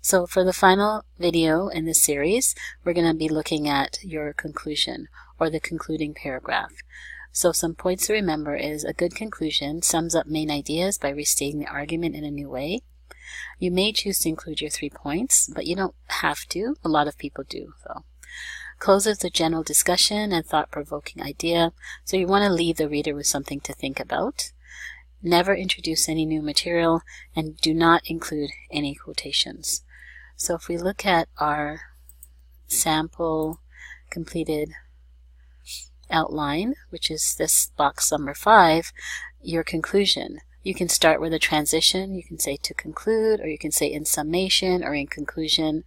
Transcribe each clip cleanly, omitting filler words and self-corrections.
So for the final video in this series, we're going to be looking at your conclusion or the concluding paragraph. So some points to remember is a good conclusion sums up main ideas by restating the argument in a new way. You may choose to include your 3 points, but you don't have to. A lot of people do, though. Closes the general discussion and thought-provoking idea, so you want to leave the reader with something to think about. Never introduce any new material, and do not include any quotations. So if we look at our sample completed outline, which is this box number 5, your conclusion. You can start with a transition. You can say to conclude, or you can say in summation or in conclusion.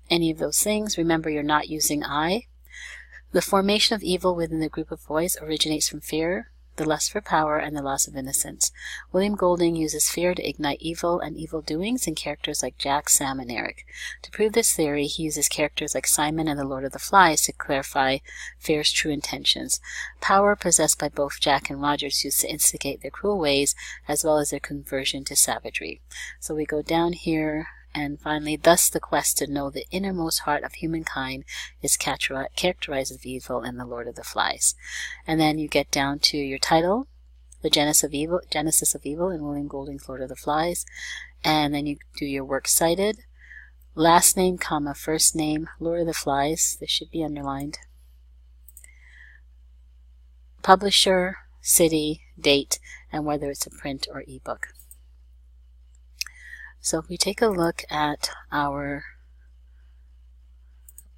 Any of those things. Remember, you're not using I. The formation of evil within the group of boys originates from fear, the lust for power, and the loss of innocence. William Golding uses fear to ignite evil and evil doings in characters like Jack, Sam, and Eric. To prove this theory, he uses characters like Simon and the Lord of the Flies to clarify fear's true intentions. Power possessed by both Jack and Roger is used to instigate their cruel ways, as well as their conversion to savagery. So we go down here, and finally, thus the quest to know the innermost heart of humankind is characterized as evil in the Lord of the Flies. And then you get down to your title, the Genesis of Evil in William Golding's Lord of the Flies. And then you do your work cited, last name, comma, first name, Lord of the Flies. This should be underlined. Publisher, city, date, and whether it's a print or ebook. So if we take a look at our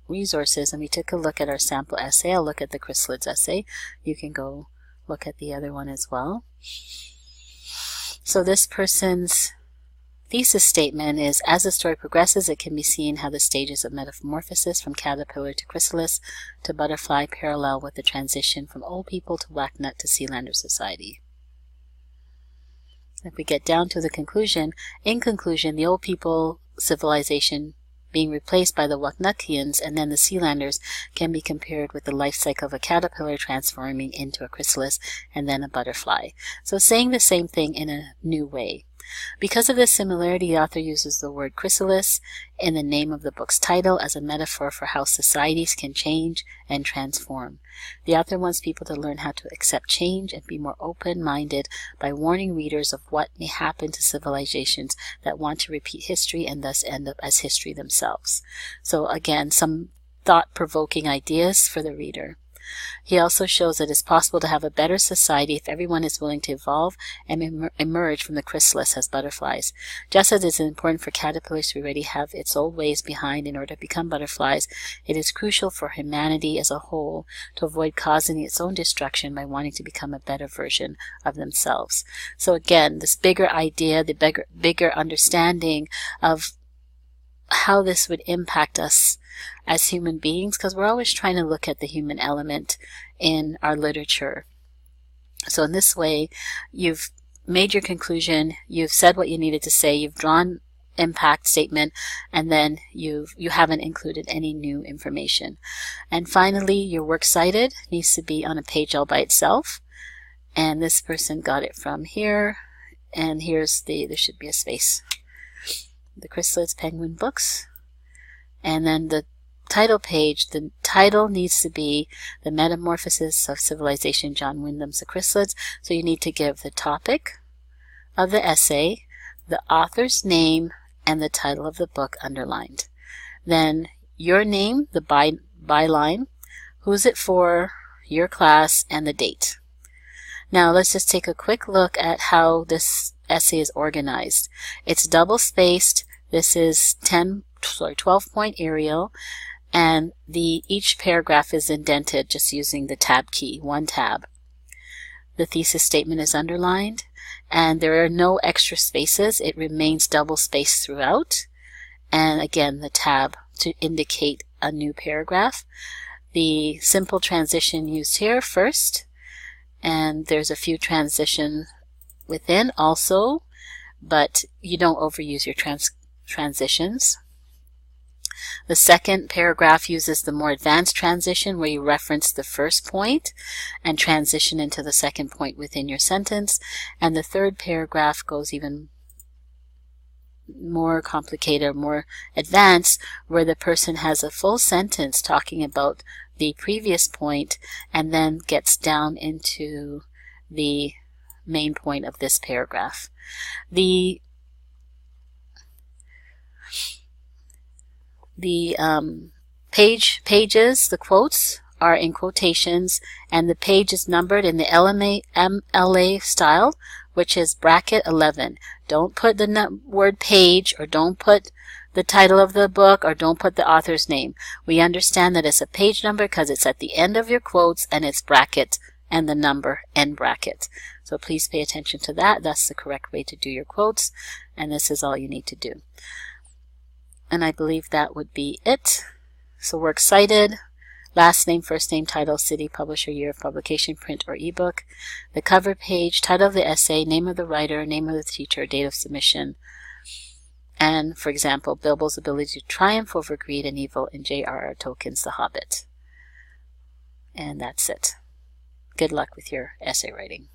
resources and we take a look at our sample essay, I'll look at the chrysalids essay. You can go look at the other one as well. So this person's thesis statement is, as the story progresses, it can be seen how the stages of metamorphosis from caterpillar to chrysalis to butterfly parallel with the transition from old people to whacknut to sealander society. If we get down to the conclusion, in conclusion, the old people civilization being replaced by the Whacknutians and then the Sealanders can be compared with the life cycle of a caterpillar transforming into a chrysalis and then a butterfly. So saying the same thing in a new way. Because of this similarity, the author uses the word chrysalis in the name of the book's title as a metaphor for how societies can change and transform. The author wants people to learn how to accept change and be more open-minded by warning readers of what may happen to civilizations that want to repeat history and thus end up as history themselves. So again, some thought-provoking ideas for the reader. He also shows that it's possible to have a better society if everyone is willing to evolve and emerge from the chrysalis as butterflies. Just as it's important for caterpillars to already have its old ways behind in order to become butterflies, it is crucial for humanity as a whole to avoid causing its own destruction by wanting to become a better version of themselves. So again, this bigger idea, the bigger understanding of how this would impact us as human beings, because we're always trying to look at the human element in our literature. So in this way, you've made your conclusion, you've said what you needed to say, you've drawn impact statement, and then you haven't included any new information. And finally, your works cited needs to be on a page all by itself. And this person got it from here, and here's there should be a space. The Chrysalids Penguin Books. And then the title page, the title needs to be The Metamorphosis of Civilization, John Wyndham's The Chrysalids. So you need to give the topic of the essay, the author's name, and the title of the book underlined. Then your name, the byline, who's it for, your class, and the date. Now let's just take a quick look at how this essay is organized. It's double-spaced. This is 12-point Arial, and each paragraph is indented just using the tab key, one tab. The thesis statement is underlined, and there are no extra spaces. It remains double-spaced throughout. And again, the tab to indicate a new paragraph. The simple transition used here first, and there's a few transitions within also, but you don't overuse your transitions. The second paragraph uses the more advanced transition where you reference the first point and transition into the second point within your sentence. And the third paragraph goes even more complicated, more advanced, where the person has a full sentence talking about the previous point and then gets down into the main point of this paragraph. The pages, the quotes, are in quotations, and the page is numbered in the MLA style, which is bracket 11. Don't put the word page, or don't put the title of the book, or don't put the author's name. We understand that it's a page number because it's at the end of your quotes, and it's bracket and the number end bracket. So please pay attention to that. That's the correct way to do your quotes, and this is all you need to do. And I believe that would be it. So works cited: last name, first name, title, city, publisher, year of publication, print or ebook. The cover page, title of the essay, name of the writer, name of the teacher, date of submission. And, for example, Bilbo's ability to triumph over greed and evil in J.R.R. Tolkien's The Hobbit. And that's it. Good luck with your essay writing.